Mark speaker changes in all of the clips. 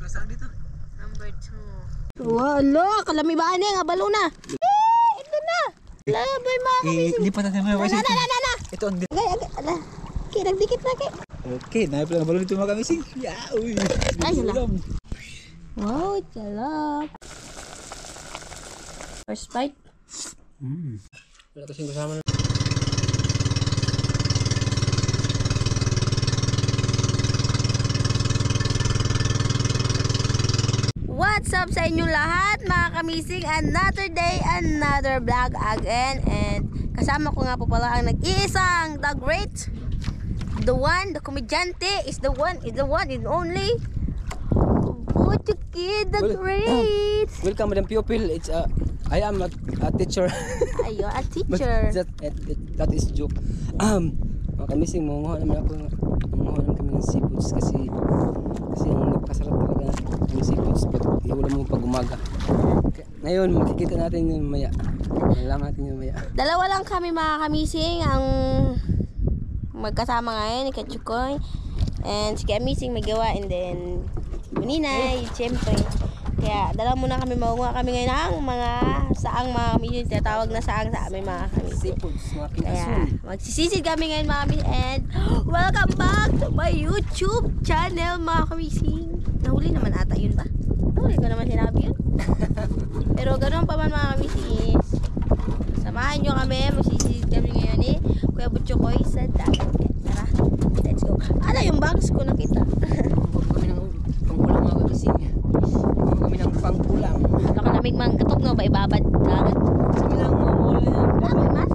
Speaker 1: dito.
Speaker 2: Number 2. Wala, kalami ba ani nga balo na. Ito na. Labay mga kamising.
Speaker 1: Lipat natin mga kamising.
Speaker 2: Na.
Speaker 1: Ito ang dito.
Speaker 2: Ala. Okay, nagdikit na kay.
Speaker 1: Okay, naipala nga balo dito mga kamising. Uy.
Speaker 2: Ay, hala. Wow, chalak. First bite.
Speaker 1: Wala kasing kasama na.
Speaker 2: What's up sa inyong lahat mga kamising? Another day, another vlog again. And kasama ko nga po pala ang nag-iisang the great, the one, the komedyante is the one and only Bojo Kid, the great.
Speaker 1: Welcome Madam Pupil. It's I am a teacher.
Speaker 2: Ayun, a teacher.
Speaker 1: That is joke. Mga kamising, manguha naman kami ng seafoods kasi ang napakasarap talaga ng seafoods but wala mo pag umaga. Ngayon makikita natin yung maya. Malalaman natin yung maya.
Speaker 2: Dalawa lang kami mga kamising ang magkasama ngayon, ni Kachukoy and si Kamising magawa, and then Muninay, siyempre. Kaya dalawa muna kami, maunga kami ngayon ng mga saang mga kamising, tinatawag na saang sa amin mga kamising.
Speaker 1: Seafoods, mga
Speaker 2: Kaya
Speaker 1: kinasun.
Speaker 2: magsisisid kami ngayon mga kamising, and welcome back to my YouTube channel mga kamising. Nahuli naman ata yun ba? Nahuli ko naman sinabi yun. Pero ganoon pa man mga kamising, samahan nyo kami, magsisisid kami ngayon eh Kuya Butchokoy sa dagat. Tara, let's go. Ano yung bags ko nakita?
Speaker 1: Kami ng pangkulang mga kamising. Kami ng pangkulang.
Speaker 2: Baka namig mang katok no, ba ibabad dagat.
Speaker 1: Sige lang mga mula yan.
Speaker 2: May mas?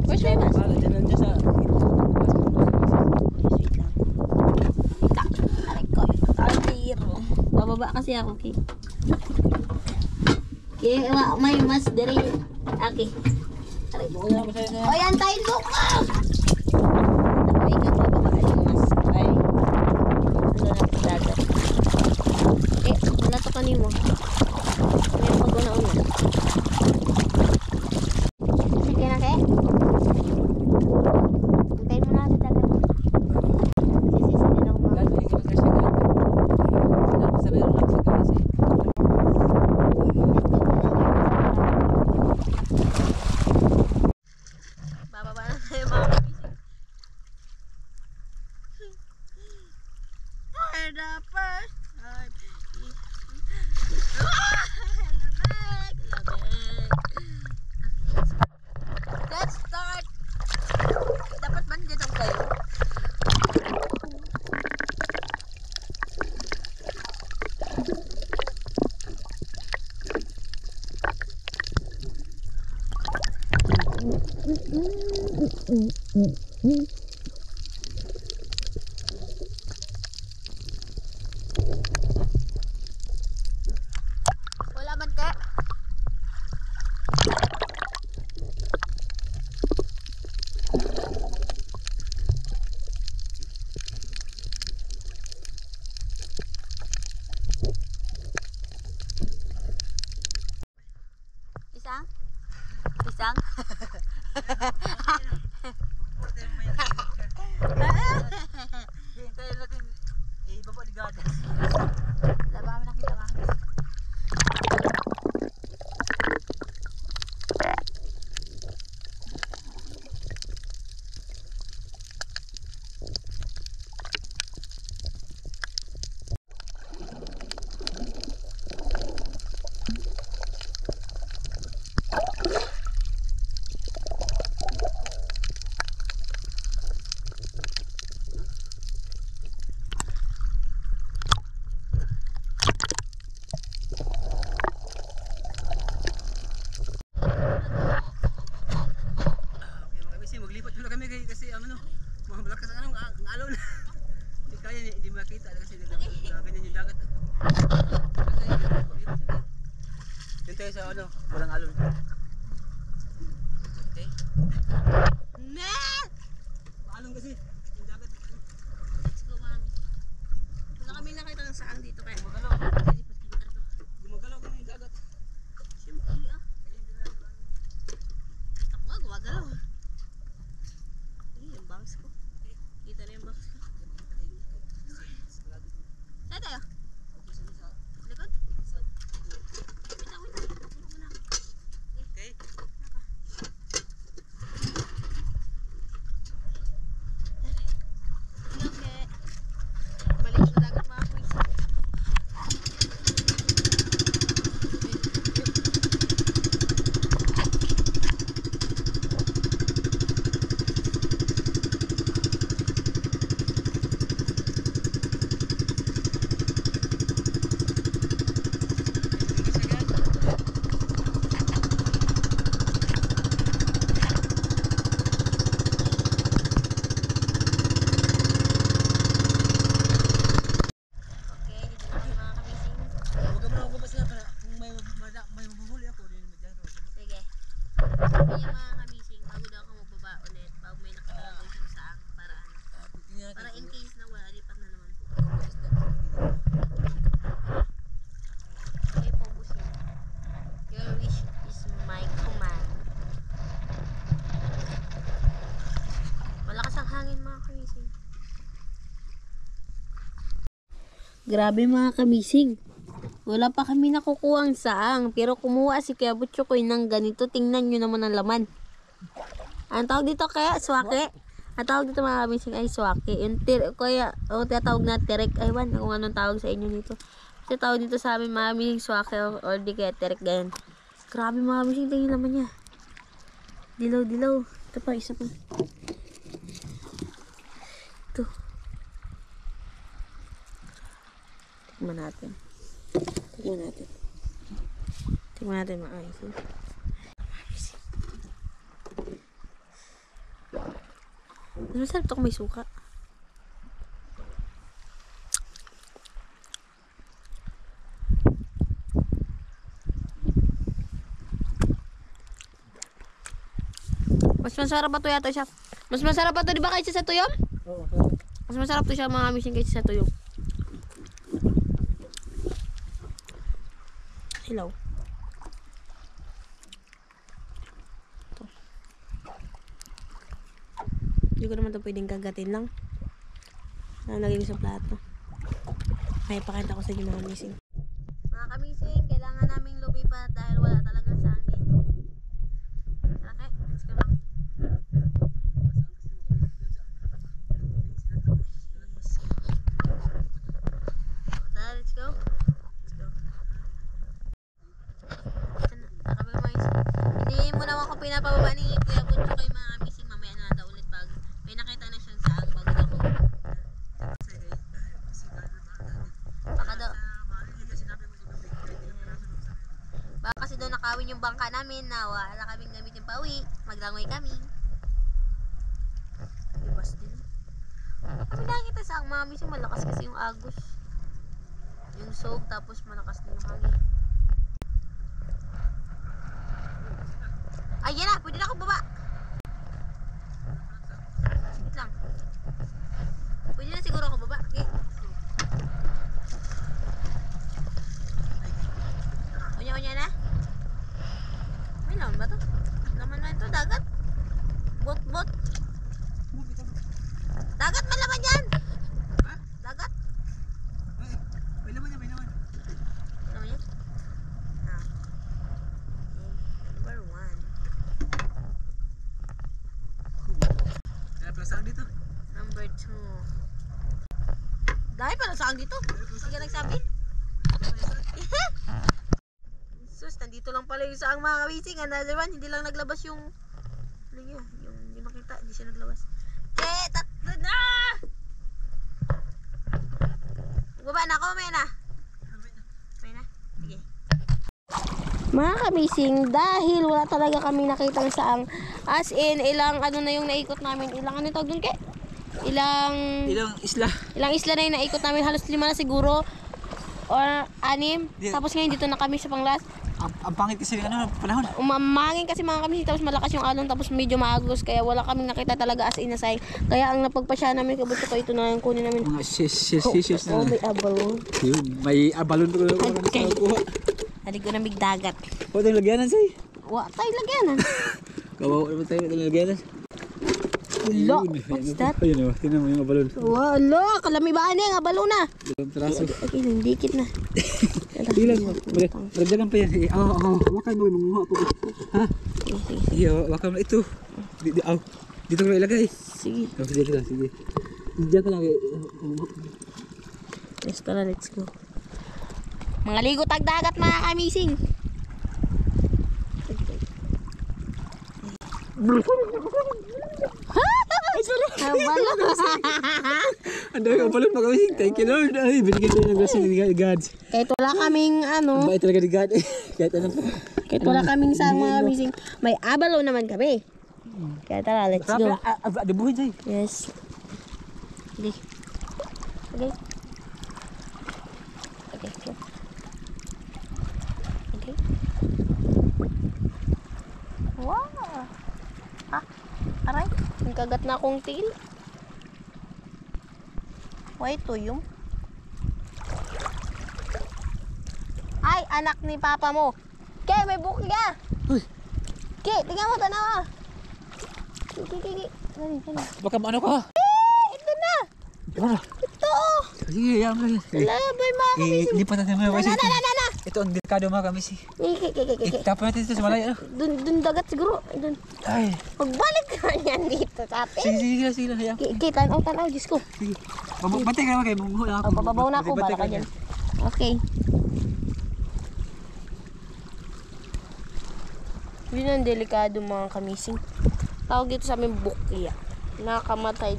Speaker 2: Where's my mas?
Speaker 1: Wala dyan nandiyan sa...
Speaker 2: Wait lang. Aray ko. Alir. Bababa kasi ako, okay? Okay, may mas diri. Okay. Aray mo. Oy, antayin mo ko! Ay, kang bababa yung mas. Ay. Ano na po dagat. Wala to kanimo. May pag-una-una. Sige na, kaya? Antayin mo na sa dagat. Sisisi din ako mga. Bababa na tayo mga kabisig. For the first time. Lamig! Let's start! Dapat ba nandiyan kayo? Wala man ka? Isang? Isang?
Speaker 1: Hintayin natin. Ibaba ligada.
Speaker 2: Laba kami nakita mga kabisig.
Speaker 1: Maglipat muna kami kasi ang ano, mga malakas ang alon. Hindi kaya, hindi makita kasi ganyan yung dagat. Yun tayo sa ano, walang alon. Okay. Alon kasi yung dagat.
Speaker 2: Let's go, mami. Wala kami nakita ng saang dito kaya.
Speaker 1: Gumagalaw kami yung dagat.
Speaker 2: Siyempre, ah. Kita ko nga, gumagalaw. Yung bangs ko. Kita na yung bangs ko. Saan tayo? Grabe mga kamising. Wala pa kami nakukuhang saang. Pero kumuha si Kuya Butchokoy ng ganito. Tingnan nyo naman ang laman. Ang tawag dito kaya? Swake? Ang tawag dito mga kamising ay swake. Yung kaya, o tinatawag na terek. Aywan, kung anong tawag sa inyo dito. Kasi tawag dito sa amin mga kamising swake or di kaya terek ganyan. Grabe mga kamising. Tingnan laman niya. Dilaw, dilaw. Ito pa, isa pa. Ito. Tingnan natin. Tingnan natin. Tingnan natin mga kamising. Masarap ito kung may suka. Mas masarap pa to yata siya. Mas masarap pa to, di ba, kaysa sa tuyom?
Speaker 1: Oo.
Speaker 2: Mas masarap to siya mga kamising kaysa sa tuyom. Hello. Hindi ko naman ito pwedeng kagatin lang. Nalagay ko sa plato. May pakita ko sa inyo mga kamising. Mga kamising, kailangan naming lumipat dahil wala talagang saan dito. Okay, let's go lang. Let's go. Let's go. Nakabay mga kamising. Hindi mo naman ako pinapababa ni Kuya Butchokoy mga kamising. Mamaya na daw ulit pag may nakita na siyang saang bago ako. Baka daw. Baka kasi daw nakawin yung bangka namin na wala kaming gamitin pa uwi. Maglangoy kami. Ibas din. Kami nakikita sa mga kamising malakas kasi yung agos. Yung sog tapos malakas din yung hangin. Ay, yan na! Pwede na akong baba! Wait lang. Pwede na siguro ako baba. Okay. Unya-unya na? May laman ba to? Laman na ito, dagat. Bot-bot. Dagat, may laman yan! Dagat.
Speaker 1: May laman yan, may laman.
Speaker 2: Laman yan? Ah. Number 1.
Speaker 1: Kaya pala saan dito?
Speaker 2: Number 2. Dahil pala saan dito? Hindi ka nagsabi? Sus, nandito lang pala yung saang mga kamising. Another one, hindi lang naglabas yung ano niya, yung hindi makita, hindi siya naglabas. Tatlo na! Baba na ako, may na. May na? Sige. Mga kamising, dahil wala talaga kami nakitang saang, as in, ilang ano na yung naikot namin, ilang ano tawag dun kay? Ilang
Speaker 1: isla.
Speaker 2: na yung naikot namin, halos 5 na siguro, or 6. Tapos ngayon dito na kami sa panglas.
Speaker 1: Ang pangit kasi ano, panahon.
Speaker 2: Umamangin kasi mga kamising, tapos malakas yung alon, tapos medyo maagos, kaya wala kaming nakita talaga as in na sayang. Kaya ang napagpasya namin, kabuto ko ito na yung kunin namin.
Speaker 1: Mga shes
Speaker 2: Oh,
Speaker 1: na.
Speaker 2: may abalon.
Speaker 1: Yun, may abalon ko lang
Speaker 2: Okay.
Speaker 1: sa kuha.
Speaker 2: Halig ko na bigdagat.
Speaker 1: O, itong lagyanan sa'yo.
Speaker 2: Wa, tayo lagyanan.
Speaker 1: Kawawa naman tayo itong lagyanan.
Speaker 2: Wala, what's that?
Speaker 1: Ayun o, tingnan mo yung abalon.
Speaker 2: Wala, kalami ba ang abalon na?
Speaker 1: Dalawang teraso.
Speaker 2: Okay, nandikit na.
Speaker 1: Tingnan mo, maragdagan pa yan. Wakan mo, manguha po. Ha? Iyo, wakan mo ito. Dito ko na ilagay.
Speaker 2: Sige.
Speaker 1: Sige. Diyan ka lang.
Speaker 2: Let's go na, let's go. Mga ligo tagdagat mga kamising. Abalo.
Speaker 1: Ang dami ang balon mga kamising. Thank you Lord. Ay, binigyan tayo ng blessing ni God.
Speaker 2: Kahit wala kaming ano,
Speaker 1: Bait talaga ni God. Kahit ano pa.
Speaker 2: kahit wala kaming sa mga kamising, may abalo naman kami. Kaya tara, let's go.
Speaker 1: Debuhin sa'yo.
Speaker 2: Yes. Okay. Okay. Okay, go. Okay. Wow. Ah, aray. Ang kagat na akong tail. Why ito yung? Ay, anak ni papa mo. Ke, may buki ka.
Speaker 1: Uy.
Speaker 2: Ke, tingnan mo, tanawa. Kiki. Dali.
Speaker 1: Baka maano ka.
Speaker 2: Ito na.
Speaker 1: Ano?
Speaker 2: Ito.
Speaker 3: Sige, yan mo.
Speaker 2: Labay mga kamising.
Speaker 3: Lipat natin mga kamising.
Speaker 2: Na.
Speaker 3: Ito ang delikado mga kamising.
Speaker 2: Kiki.
Speaker 3: Itapon natin ito sa malayo.
Speaker 2: Dun dagat siguro. Dun.
Speaker 3: Ay.
Speaker 2: Magbalik ka yan dito sa atin.
Speaker 3: Sige lang. Hayaan.
Speaker 2: Tanaw, Diyos ko.
Speaker 3: Sige. Bantay ka naman kayo. Mungguhol ako.
Speaker 2: Pababaw na ako,
Speaker 3: Bantay
Speaker 2: bala ka dyan. Okay. Yun ang delikado mga kamising. Tawag dito sa amin bukya. Nakakamatay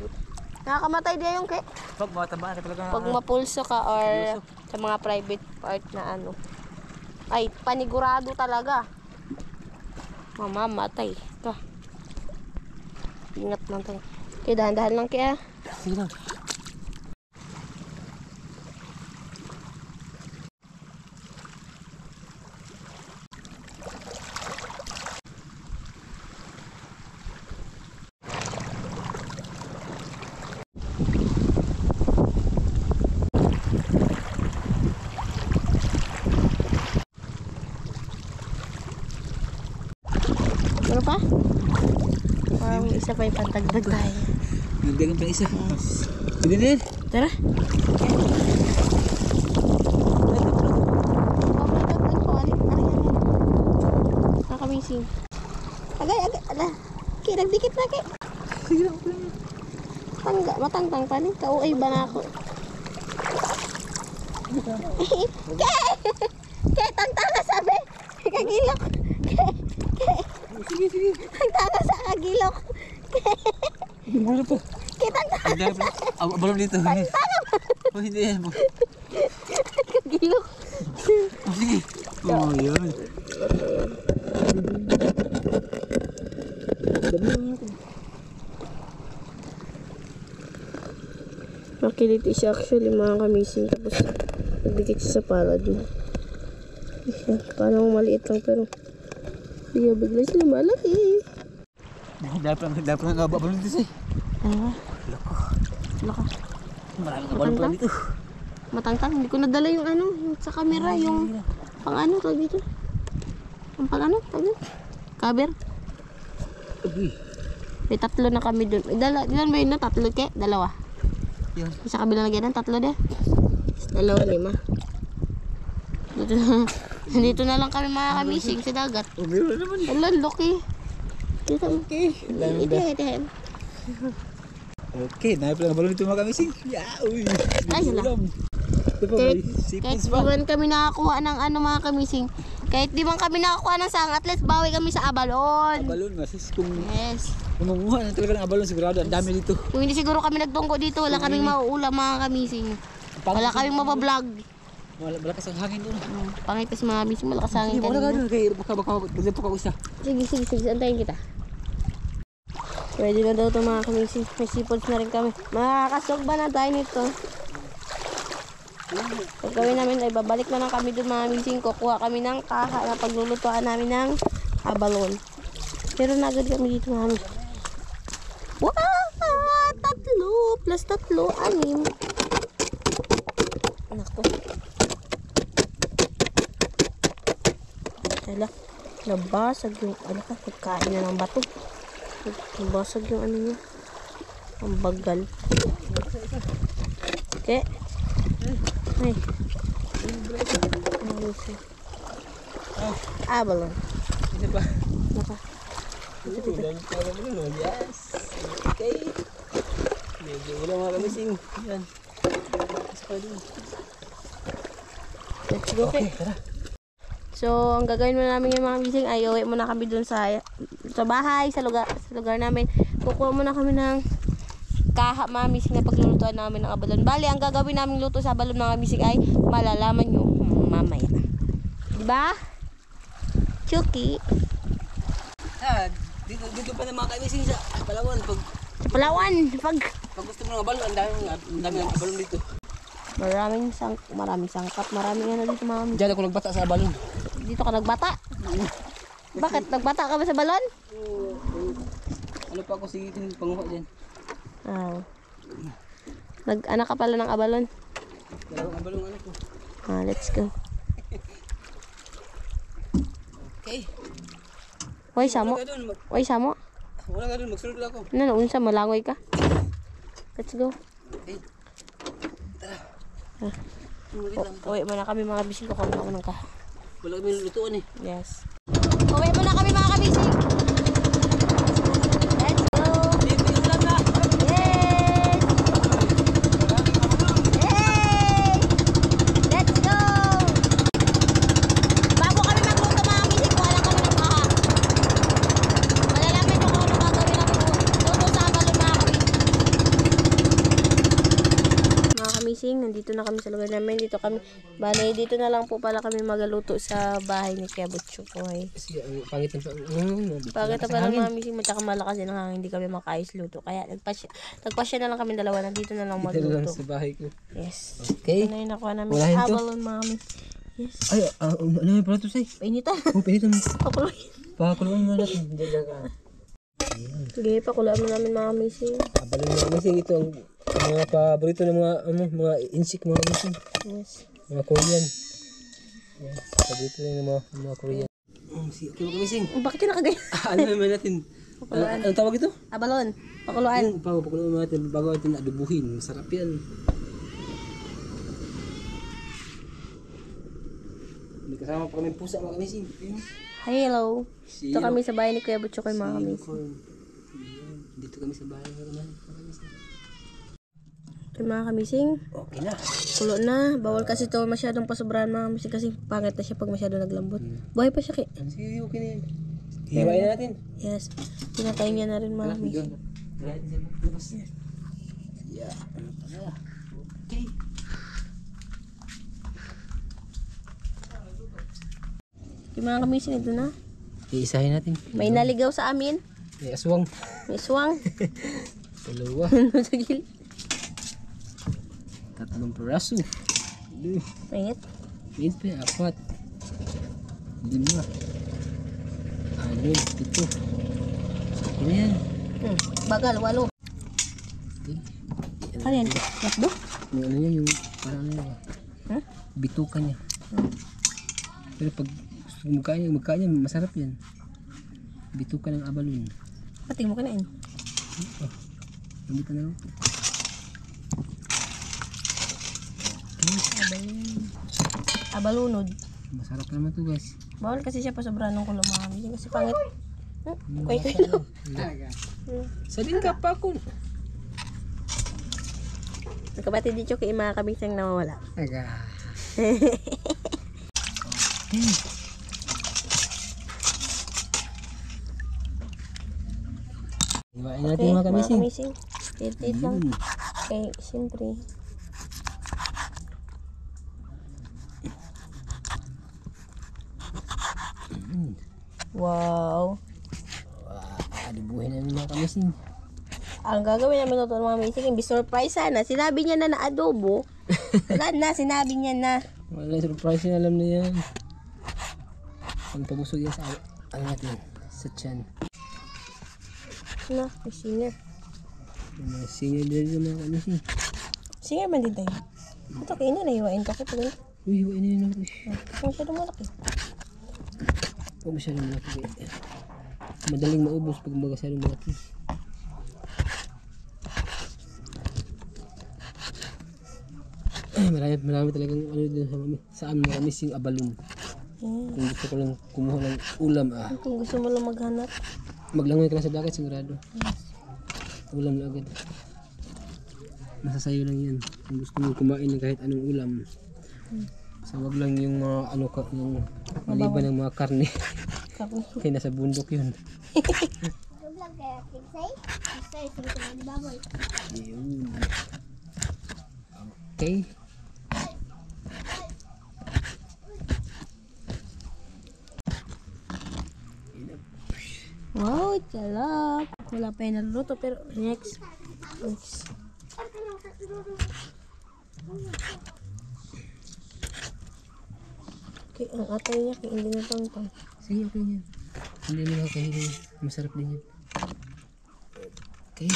Speaker 2: din yung kay.
Speaker 3: Pag mataba na talaga.
Speaker 2: Pag mapulso ka or sa mga private part na ano. Ay, panigurado talaga. Mamamatay ka. Ingat lang tayo. Okay, dahan-dahan lang kaya.
Speaker 3: Sige lang.
Speaker 2: Ano pa? Parang isa pa yung pantagdag tayo.
Speaker 3: Nagdagan pa isa. Sige din.
Speaker 2: Tara. Nakamising. Agay. Ala. Okay, nagdikit na kay.
Speaker 3: Sige lang.
Speaker 2: Matangtang pa ni. Kauay ba na ako? Kay, tangtang ka sabi. Kagilok.
Speaker 3: Sige.
Speaker 2: Tangtang ka sa kagilok.
Speaker 3: Gimana po?
Speaker 2: Tangtang ka sa
Speaker 3: Balon dito. Oh, hindi yan po.
Speaker 2: kagilok.
Speaker 3: Sige. Oh, yun.
Speaker 2: Makiliti siya actually mga kamising. Tapos nagdikit siya sa palad mo. Parang maliit lang pero bigla sila malaki.
Speaker 3: Dapat nga balon dito eh.
Speaker 2: Ano? Loko.
Speaker 3: Maraming balon pala dito.
Speaker 2: Matangtang. Hindi ko nadala yung ano, yung sa camera, yung pang ano tawag dito. Ang pang ano tawag dito. Cover.
Speaker 3: Uy.
Speaker 2: May tatlo na kami dun. Ilan ba yun na? Tatlo ke? Dalawa.
Speaker 3: Yun.
Speaker 2: Sa kabilang lagyan ng tatlo de. Dalawa, 5. Dito na lang kami mga kamising sa dagat.
Speaker 3: Oh, meron naman eh.
Speaker 2: Alam, Loki. Dito.
Speaker 3: Okay.
Speaker 2: Itihin.
Speaker 3: Okay, naip lang balon dito mga kamising. Uy.
Speaker 2: Ay, hala.
Speaker 3: Ito pa
Speaker 2: Kahit
Speaker 3: may
Speaker 2: di
Speaker 3: seafoods pa.
Speaker 2: man kami nakakuha ng ano mga kamising. Kahit di man kami nakakuha ng sang, at least bawi kami sa abalon.
Speaker 3: Balon, masis kung
Speaker 2: Yes.
Speaker 3: mangunguha na talaga ng abalon sigurado. Ang dami dito.
Speaker 2: Kung hindi siguro kami nagtungko dito, wala kaming mauulam mga kamising. Wala kaming mabablog.
Speaker 3: Malakas ang hangin doon.
Speaker 2: Pangit kasi mga kamising, malakas ang
Speaker 3: Sige, wala ka
Speaker 2: kanina.
Speaker 3: doon. Kaya baka magdito ka isa.
Speaker 2: Sige, antayin kita. Pwede na daw ito mga kamising. May seafoods na rin kami. Makakasog ba na tayo nito? Pag gawin namin ay babalik na lang kami doon mga kamising. Kukuha kami ng kaha na paglulutuan namin ng abalon. Pero na agad kami dito mga kamising. Wow! 3 plus 3, 6. Nako. Hala, nabasag yung ano ka, nagkain na ng bato. Nabasag yung ano niya. Ang bagal. Okay. Ay. Balon.
Speaker 3: Isa pa.
Speaker 2: Naka.
Speaker 3: Yes. Okay. Medyo wala mga kamising. Yan. Isa pa doon.
Speaker 2: Let's go, okay.
Speaker 3: Tara.
Speaker 2: So, ang gagawin mo namin yung mga bising ay uwi muna kami dun sa bahay, sa lugar namin. Kukuha muna kami ng kaha mga bising na paglulutuan namin ng abalon. Bali, ang gagawin namin luto sa abalon mga bising ay malalaman nyo mamaya. Diba? Chucky.
Speaker 1: Dito pa ng mga kamising sa Palawan.
Speaker 2: Sa Palawan.
Speaker 1: Pag gusto mo ng abalon, ang dami ng abalon dito.
Speaker 2: Maraming sangkap. Maraming ano dito mga bising.
Speaker 1: Diyan ako nagbata sa abalon.
Speaker 2: Dito ka nagbata? Bakit? Nagbata ka ba sa balon?
Speaker 1: Ano pa ako sige panguha dyan.
Speaker 2: Nag-anak ka pala ng abalon.
Speaker 1: Dalawang abalong ano ko.
Speaker 2: Let's go.
Speaker 1: Okay.
Speaker 2: Hoy, samo.
Speaker 1: Wala ka doon, magsulod lang ako.
Speaker 2: Ano, unsa malangoy ka? Let's go.
Speaker 1: Okay. Tara.
Speaker 2: Uwi muna kami mga kabising. Kukuha muna ako ng kaha.
Speaker 3: Wala kami lutuan eh.
Speaker 2: Yes. Uwi muna kami mga kabising. Let's go.
Speaker 3: Baby, ulam na.
Speaker 2: Yes. Yay! Let's go. Bago kami magluto mga kabising, kuha lang kami ng kaha. Malalaman nyo kung ano gagawin namin luto sa abalon mga kabising. Mga kamising, nandito na kami sa lugar namin. Dito kami, bale, dito na lang po pala kami magaluto sa bahay ni Kuya Butcho po.
Speaker 1: Kasi ang pangit ng
Speaker 2: Bakit pa lang mga kamising, matsaka malakas din ang hangin, hindi kami makaayos luto. Kaya nagpasya na lang kami dalawa, nandito na lang
Speaker 1: dito lang
Speaker 2: magluto.
Speaker 1: sa bahay ko.
Speaker 2: Yes.
Speaker 1: Okay.
Speaker 2: Ito na yung nakuha namin.
Speaker 1: Walahin to?
Speaker 2: Abalon mga kamising. Yes.
Speaker 1: Ay, ano yung pala ito, say?
Speaker 2: Painitan.
Speaker 1: Oh, pinitan mo.
Speaker 2: Pakuloy.
Speaker 1: Pakuluan mo natin. Diyan ka.
Speaker 2: Sige, pakuloy mo namin mga kamising.
Speaker 1: Abalon mga kamising. Ito ang mga paborito ng mga insect mga kamising.
Speaker 2: Yes.
Speaker 1: Mga Korean. Yes, paborito lang ng mga Korean. Okay mga kamising.
Speaker 2: Bakit yun nakagaya?
Speaker 1: Ano naman natin?
Speaker 2: Pakuluan.
Speaker 1: Anong tawag ito?
Speaker 2: Abalon. Pakuluan.
Speaker 1: Yung pakuluan mo natin bago natin adubuhin. Masarap yan. May kasama pa kami pusa mga kamising.
Speaker 2: Hello.
Speaker 1: Si
Speaker 2: Ito kami sa bahay ni Kuya Butcho kay mga kamising.
Speaker 1: Unicorn. Ayan. Dito kami sa bahay mga kamising.
Speaker 2: Okay mga kamising.
Speaker 1: Okay na.
Speaker 2: Kulo na. Bawal kasi ito masyadong pasobrahan mga kamising kasi pangit na siya pag masyadong naglambot. Buhay pa siya
Speaker 1: Sige, okay na yan. Hiwain na natin.
Speaker 2: Yes. Pinatay niya na rin mga kamising.
Speaker 1: Yeah. Okay.
Speaker 2: Okay mga kamising, ito na.
Speaker 1: Iisahin natin.
Speaker 2: May naligaw sa amin.
Speaker 1: May aswang.
Speaker 2: May swang.
Speaker 1: Dalawa.
Speaker 2: Sa gilid.
Speaker 1: 3 peraso.
Speaker 2: Pangit.
Speaker 1: Mid pa 4. 5. 6. 7. Ano yan?
Speaker 2: Bagal, 8.
Speaker 1: Okay.
Speaker 2: Ano yan? Lakdo?
Speaker 1: Yung ano yan, yung parang ano yan.
Speaker 2: Huh?
Speaker 1: Bituka niya. Pero pag gusto magkain niya, masarap yan. Bituka ng abalon.
Speaker 2: Pati mo ka na yun.
Speaker 1: Hindi ka na lang.
Speaker 2: Abalunod.
Speaker 1: Masarap naman to guys.
Speaker 2: Bawal kasi siya pasobrahan ng kulo mga kamising kasi pangit. Kuy lang.
Speaker 1: Sa din ka pa ko.
Speaker 2: Nagkabatid dito kay mga kamising nawawala.
Speaker 1: Aga. Iwain natin mga kamising.
Speaker 2: Tit lang. Okay, siyempre. Wow.
Speaker 1: Adibuhin namin mga kamising.
Speaker 2: Ang gagawin namin ito mga kamising, imbis surprise sana. Sinabi niya na adobo. Wala na, sinabi niya na.
Speaker 1: Wala surprise na alam na yan. Ang pabusog yan sa ano natin, sa tiyan.
Speaker 2: Na, may singer.
Speaker 1: Yung mga singer din yung mga kamising.
Speaker 2: Singer man din tayo. Ito kayo na, nahiwain ka ko.
Speaker 1: Uy, iwain na yun ako.
Speaker 2: Kung masyadong malaki.
Speaker 1: Huwag masyadong malaki. Madaling maubos pag masyadong malaki. Marami talagang ano din sa amin mga kamising abalon. Kung gusto ko lang kumuha ng ulam
Speaker 2: Kung gusto mo lang maghanap.
Speaker 1: maglangoy ka lang sa dagat sigurado. Ulam na agad. Nasa sayo lang yan. Kung gusto mo kumain ng kahit anong ulam. So wag lang yung mga ano ka yung maliban ng mga karne. Kaya nasa bundok yun. Yun. Okay.
Speaker 2: Wow, sarap. Wala pa yung naluluto pero next. Okay, ang atay niya kaya hindi na tangtang.
Speaker 1: Sige, okay yan. Hindi mo nakakahiling. Masarap din yan. Okay.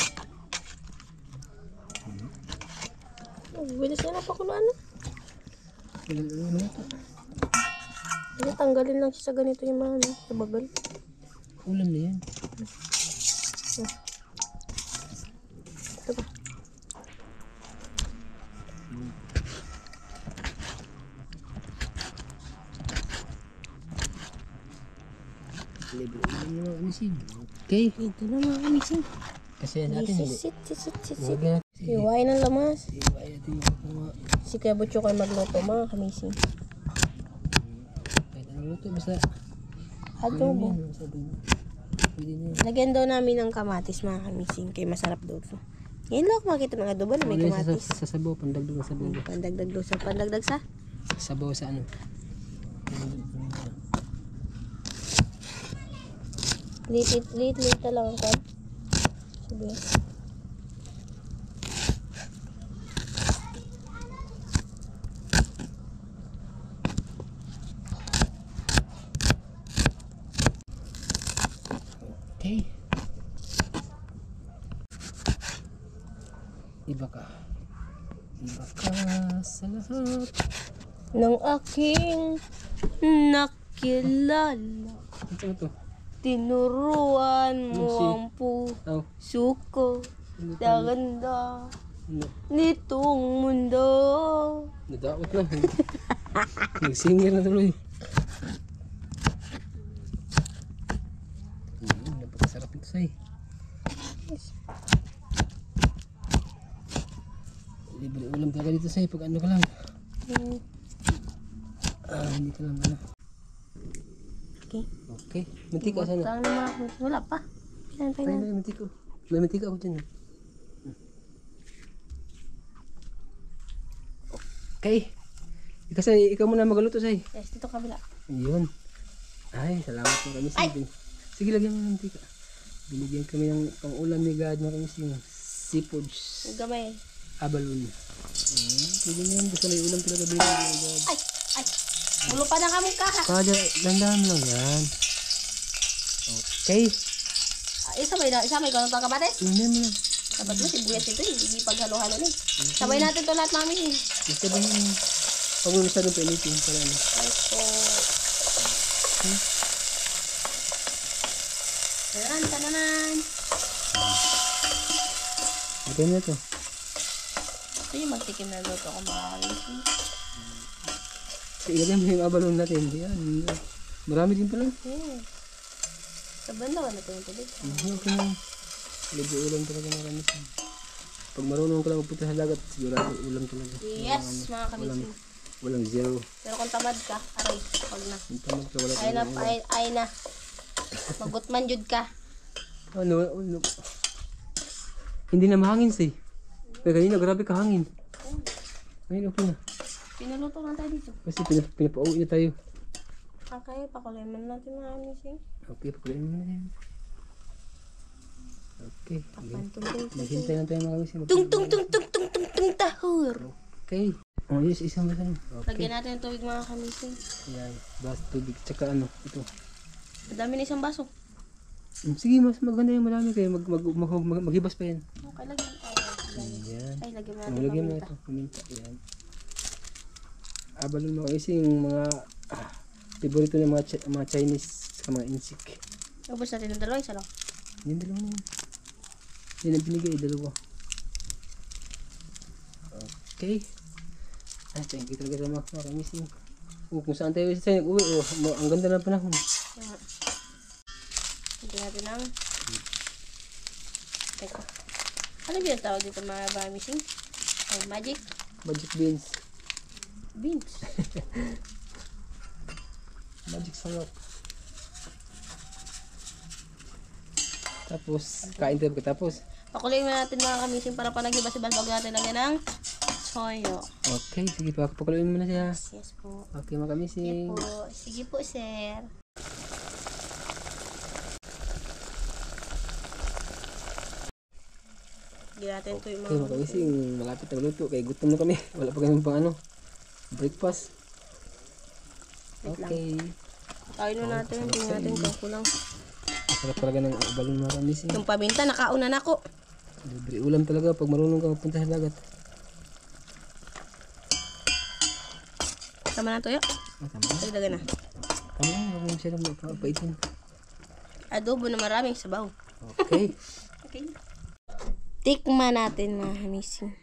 Speaker 2: Bilis na napakuluan na.
Speaker 1: Ano ito?
Speaker 2: Hindi, tanggalin lang siya sa ganito yung mga sa bagal.
Speaker 1: Ulam na yan.
Speaker 2: Ito ba?
Speaker 1: Libre ulam na mga kamising. Okay.
Speaker 2: Ito na mga kamising.
Speaker 1: Kasi natin hindi.
Speaker 2: Sit.
Speaker 1: Huwag na.
Speaker 2: Hiwain ang lamas.
Speaker 1: Iwain natin yung mga.
Speaker 2: Si Kuya Butcho kayo magluto mga kamising.
Speaker 1: Kahit anong luto, basta.
Speaker 2: Adobo.
Speaker 1: Pwede na yun.
Speaker 2: Lagyan daw namin ng kamatis mga kamising. Kaya masarap daw ito. Ngayon lang ako makita ng adobo na may
Speaker 1: Ano yun
Speaker 2: kamatis.
Speaker 1: sa sabaw, pandagdag na sabaw.
Speaker 2: Pandagdag daw sa pandagdag sa.
Speaker 1: Sabaw sa ano.
Speaker 2: Liit na lang ang kwan. Sabi.
Speaker 1: Okay. Iba ka sa lahat.
Speaker 2: Ng aking nakilala.
Speaker 1: Ito to.
Speaker 2: Tinuruan mo
Speaker 1: Si-
Speaker 2: ang
Speaker 1: Oh.
Speaker 2: puso ko sa ganda
Speaker 1: Ano?
Speaker 2: nitong mundo.
Speaker 1: Nadaot na. Nagsingir na tuloy. Napakasarap ito say. Libre ulam talaga dito say. Pag ano ka lang. Hindi ka lang ano.
Speaker 2: Okay.
Speaker 1: Okay. Mantika sana.
Speaker 2: Saan naman ako? Wala pa. Saan pa
Speaker 1: Ay,
Speaker 2: na?
Speaker 1: may mantika. May mantika ako dyan. Okay. Kasi ikaw muna magaluto say.
Speaker 2: Yes, dito kabila.
Speaker 1: Ayun. Ay, salamat mo kami sa Sige, lagyan mo ng mantika. Binigyan kami ng pang-ulam ni God na kami sa seafoods.
Speaker 2: Gamay.
Speaker 1: Abalon. Pwede na yan. Basta may ulam talaga binigyan ni God.
Speaker 2: Ay! Mulo pa na kami kaka.
Speaker 1: Kada, dandahan lang yan. Okay.
Speaker 2: Isabay ko ng pagkabates.
Speaker 1: Hindi mo lang.
Speaker 2: Dapat mo, sibuyas ito, hindi paghalo-halo ni. Sabay natin to lahat mami.
Speaker 1: Ito ba yun? Huwag mo masyadong painitin para ano.
Speaker 2: Tananan.
Speaker 1: Okay na ito.
Speaker 2: Ito yung magtikim na luto ko mga kamising.
Speaker 1: Ilagay mo yung abalon natin. Yan. Marami din pala.
Speaker 2: Sa banda, wala ito yung tubig.
Speaker 1: Okay na. Libre ulam talaga na kami. Pag marunong ka lang magpunta sa dagat, sigurado ulam talaga.
Speaker 2: Yes, mga kamising.
Speaker 1: Walang zero.
Speaker 2: Pero kung tamad ka, aray, wag na.
Speaker 1: Yung tamad ka, wala
Speaker 2: Ay na,
Speaker 1: talaga.
Speaker 2: ay na. Magutman jud ka.
Speaker 1: Ano? Hindi na mahangin say. Kaya kanina, grabe kahangin. Ngayon, okay na.
Speaker 2: Pinuluto lang tayo dito.
Speaker 1: Kasi pinapauwi na tayo.
Speaker 2: Okay, pakulay man natin mga kamising.
Speaker 1: Okay, pagkain mo na yan. Okay. Maghintay lang tayo mga kamising.
Speaker 2: Tung tahur.
Speaker 1: Okay. Oh, yes, isang ba tayo? Okay.
Speaker 2: Lagyan natin ng tubig mga kamising.
Speaker 1: Yan. Bas, tubig. Tsaka ano, ito.
Speaker 2: Madami na isang baso.
Speaker 1: Sige, mas maganda yung marami kayo. Maghibas pa yan.
Speaker 2: Okay, lagyan.
Speaker 1: Yan.
Speaker 2: Ay, lagyan mo natin
Speaker 1: Lagyan mo
Speaker 2: paminta.
Speaker 1: ito. Paminta. Yan. Abalon mga kamising, mga favorito ng mga Chinese sa mga insik.
Speaker 2: Ubus natin ng dalawa, isa lang.
Speaker 1: Yan, dalawa na yan. Yan ang binigay, dalawa. Okay. Ay, thank you talaga sa mga kamising. Kung saan tayo sa nag-uwi, ang ganda ng panahon.
Speaker 2: Lagyan natin ng... Teka. Ano ba yung tawag dito mga kamising? Oh, magic
Speaker 1: Magic beans.
Speaker 2: beans.
Speaker 1: Magic sarap. Tapos, kain tayo pagkatapos.
Speaker 2: Pakulayin mo natin mga kamising para panaghibas-ibas bago natin lagyan ng toyo.
Speaker 1: Okay, sige pa. Pakuloyin mo na siya.
Speaker 2: Yes po.
Speaker 1: Okay, mga kamising.
Speaker 2: Sige po, sir. Lagyan natin ito yung
Speaker 1: Okay, mga kamising. Malapit na luto. Kaya gutom na kami. Wala pa kami pang ano. Breakfast. Okay.
Speaker 2: Kain na natin. Hindi natin kukulang.
Speaker 1: Sarap talaga ng balon mga kamising.
Speaker 2: Yung paminta, nakauna na ako.
Speaker 1: Libre ulam talaga pag marunong ka magpunta sa dagat.
Speaker 2: Tama na toyo.
Speaker 1: Tama.
Speaker 2: Dagdagan na.
Speaker 1: Tama na. Huwag mo masyadong magpapaitin.
Speaker 2: Adobo na maraming sabaw.
Speaker 1: Okay.
Speaker 2: Okay. Tikman natin mga kamising.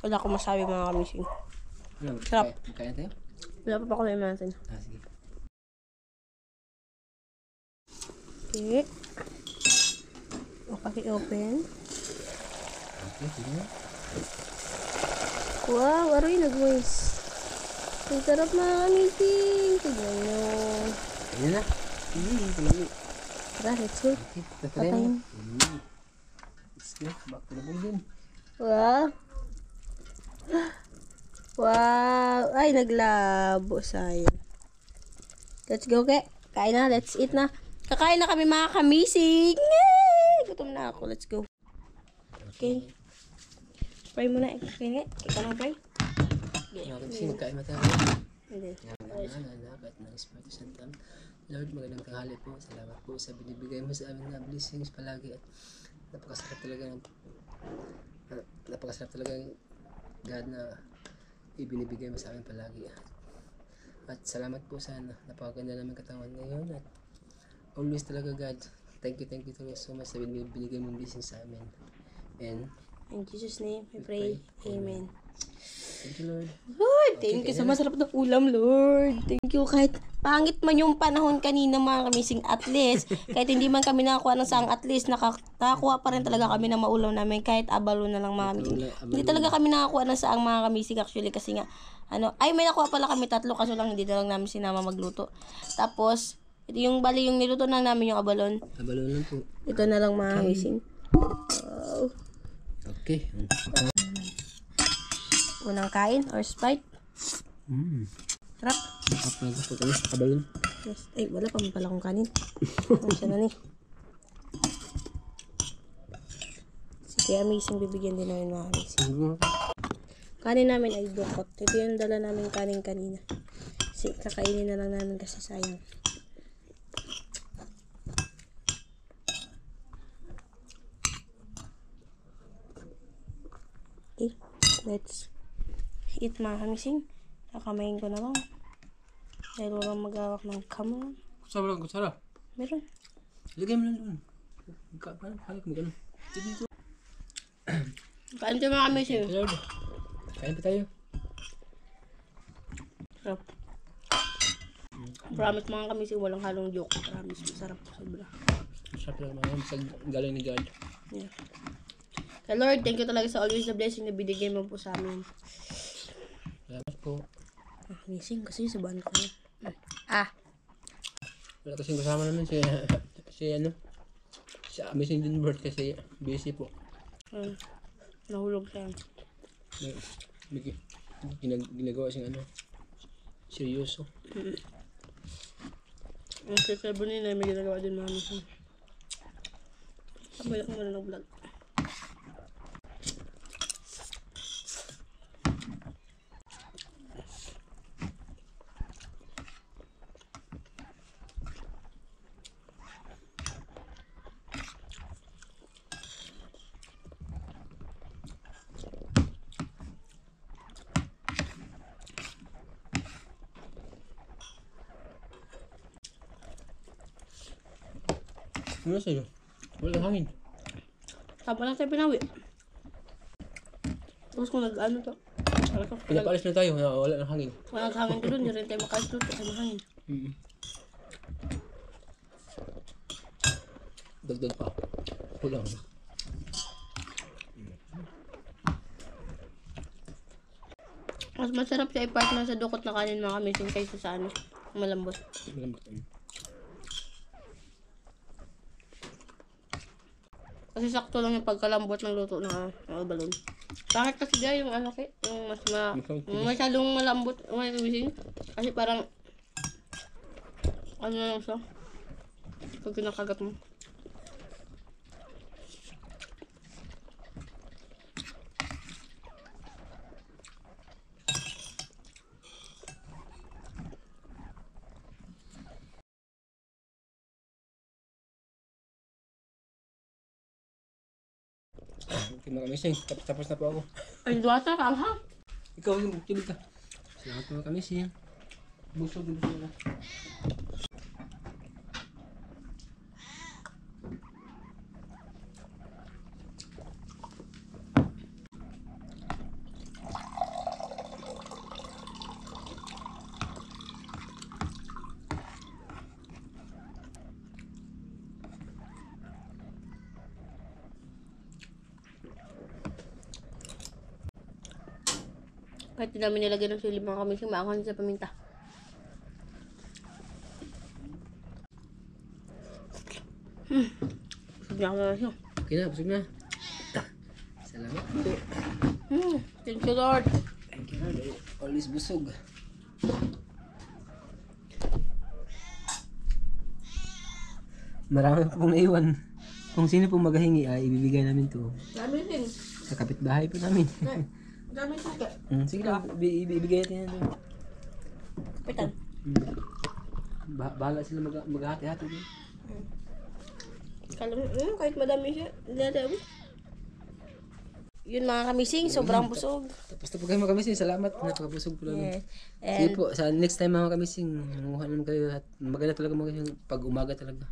Speaker 2: Wala akong masabi mga kamising.
Speaker 1: Ano,
Speaker 2: Sarap.
Speaker 1: Kaya tayo?
Speaker 2: Wala pa pa ko na natin.
Speaker 1: Sige.
Speaker 2: Okay. Paki-open.
Speaker 1: Okay, sige na.
Speaker 2: Wow, aroy, nag-moist. Ang sarap mga kamising. Tignan nyo.
Speaker 1: Ayan na. Palami.
Speaker 2: Tara, let's go.
Speaker 1: Okay, tatry
Speaker 2: Patayin.
Speaker 1: na. Let's go. Back to the bowl din.
Speaker 2: Wow. Wow. Ay, naglabo. Sayang. Let's go, ke. Kain na. Let's eat na. Kakain na kami mga kamising. Yay! Gutom na ako. Let's go. Okay. Fry muna. Okay, nga. Kaya ka fry.
Speaker 1: Kasi magkain matagal.
Speaker 2: Hindi.
Speaker 1: Anak at ng Espiritu Santo. Lord, magandang tanghali po. Salamat po sa binibigay mo sa amin na blessings palagi. At napakasarap talaga God na ibinibigay mo sa amin palagi. At salamat po sa napakaganda namin katawan ngayon. At always talaga God, thank you talaga so much sa binibigay mong blessings sa amin. And
Speaker 2: In Jesus' name, I pray. Amen.
Speaker 1: thank you, Lord.
Speaker 2: Lord, thank you sa masarap na ulam, Lord. Thank you. Kahit pangit man yung panahon kanina mga kamising, at least, kahit hindi man kami nakakuha ng sang, at least nakakuha pa rin talaga kami ng maulam namin, kahit abalo na lang mga kamising. Hindi talaga kami nakakuha ng saang mga kamising actually, kasi nga, may nakuha pala kami 3, kaso lang hindi na lang namin sinama magluto. Tapos, yung niluto na namin yung abalon.
Speaker 1: Abalo lang po.
Speaker 2: Ito na lang mga kamising. Wow.
Speaker 1: Okay.
Speaker 2: Unang kain or Sprite. Sarap.
Speaker 1: Kapag po kami sa kabalon.
Speaker 2: Yes. Ay, wala pa man pala akong kanin. Ano siya na ni? Sige, amazing. Bibigyan din namin mga amazing. Kanin namin ay dukot. Ito yung dala namin kanin kanina. Kasi kakainin na lang namin kasi sayang. Okay, let's eat mga kamising. Kakamayin ko na lang. Dahil walang mag-awak ng camera.
Speaker 1: Kutsara.
Speaker 2: Meron.
Speaker 1: Lagay mo lang doon. Paano ko magano?
Speaker 2: Kain tayo mga kamising.
Speaker 1: Lord. Kain pa tayo.
Speaker 2: Sarap. Promise mga kamising, walang halong joke. Promise, masarap. Sobra.
Speaker 1: Masarap lang mga sa galing ni God.
Speaker 2: Yeah. Kaya Lord, thank you talaga sa always the blessing na binigay mo po sa amin.
Speaker 1: Salamat po.
Speaker 2: Amazing kasi sabahan ko na.
Speaker 1: Wala kasing kasama namin si Amazing din bird kasi busy po.
Speaker 2: Nahulog siya.
Speaker 1: May ginagawa siyang seryoso.
Speaker 2: Ang subscriber nila may ginagawa din namin siya. Sabay ako muna ng vlog.
Speaker 1: Ano sa'yo? Walang hangin.
Speaker 2: Tama lang tayo pinawi. Tapos kung nag-ano to.
Speaker 1: Pinapalis na tayo na wala ng hangin.
Speaker 2: Kung naghangin ko doon, hindi rin tayo makalis doon kasi mahangin.
Speaker 1: Dagdag pa. Kulang.
Speaker 2: Mas masarap siya i-partner sa dukot na kanin mga kamising kaysa sa malambot.
Speaker 1: Malambot.
Speaker 2: Kasi sakto lang yung pagkalambot ng luto ng balon. Bakit kasi dyan yung yung masyadong malambot mga kamising. Kasi parang na lang siya pag kinakagat mo.
Speaker 1: Okay mga kamising, tapos na po ako.
Speaker 2: Ay, duwata ka, ha?
Speaker 1: Ikaw yung magtulog ka. Salamat mga kamising. Busog na.
Speaker 2: Kahit di namin nilagay ng sili mga kamising, maanghang sa paminta. Busog na ako na siya.
Speaker 1: Okay na, busog na. Salamat po.
Speaker 2: Thank you, Lord.
Speaker 1: Thank you, Lord. Always busog. Marami pong naiwan. Kung sino pong maghahingi ay ibibigay namin to
Speaker 2: Dami din.
Speaker 1: sa kapitbahay po namin.
Speaker 2: Dami suka.
Speaker 1: Sige lang, ibibigay natin yan doon.
Speaker 2: Kapitan.
Speaker 1: Bahala sila maghati-hati din.
Speaker 2: Kahit madami siya. Dami. Yun mga kamising, sobrang busog.
Speaker 1: Tapos na po kayo mga kamising. Salamat. Napakabusog po namin.
Speaker 2: Yes.
Speaker 1: Sige po, sa next time mga kamising, manguha naman kayo at maganda talaga mga kamising pag umaga talaga.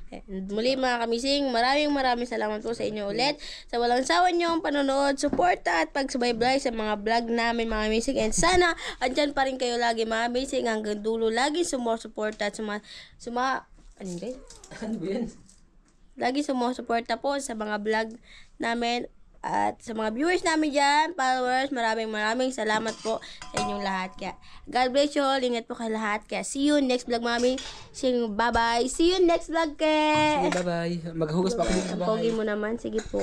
Speaker 2: And muli mga kamising, maraming salamat po sa inyo ulit. Sa walang sawa niyong panonood, suporta at pagsubaybay sa mga vlog namin mga kamising. And sana, andyan pa rin kayo lagi mga kamising hanggang dulo. Lagi sumusuporta at ano ba yun?
Speaker 1: Ano ba yan?
Speaker 2: Lagi sumusuporta po sa mga vlog namin. At sa mga viewers namin dyan, followers, maraming salamat po sa inyong lahat. Kaya, God bless you all. Ingat po kayo lahat. Kaya, see you next vlog, mami. Bye-bye. See you next vlog, ke.
Speaker 1: Sige, bye-bye. Maghugas pa ako dito sa
Speaker 2: Ang
Speaker 1: bahay.
Speaker 2: pogi mo naman. Sige po.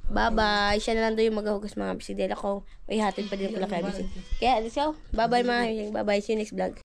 Speaker 2: Bye-bye. Siya na lang doon yung maghugas mga bisidel. Ako, may hatid pa din pala kay bisig. Kaya, let's go. Bye-bye, mga. Bye-bye. See you next vlog.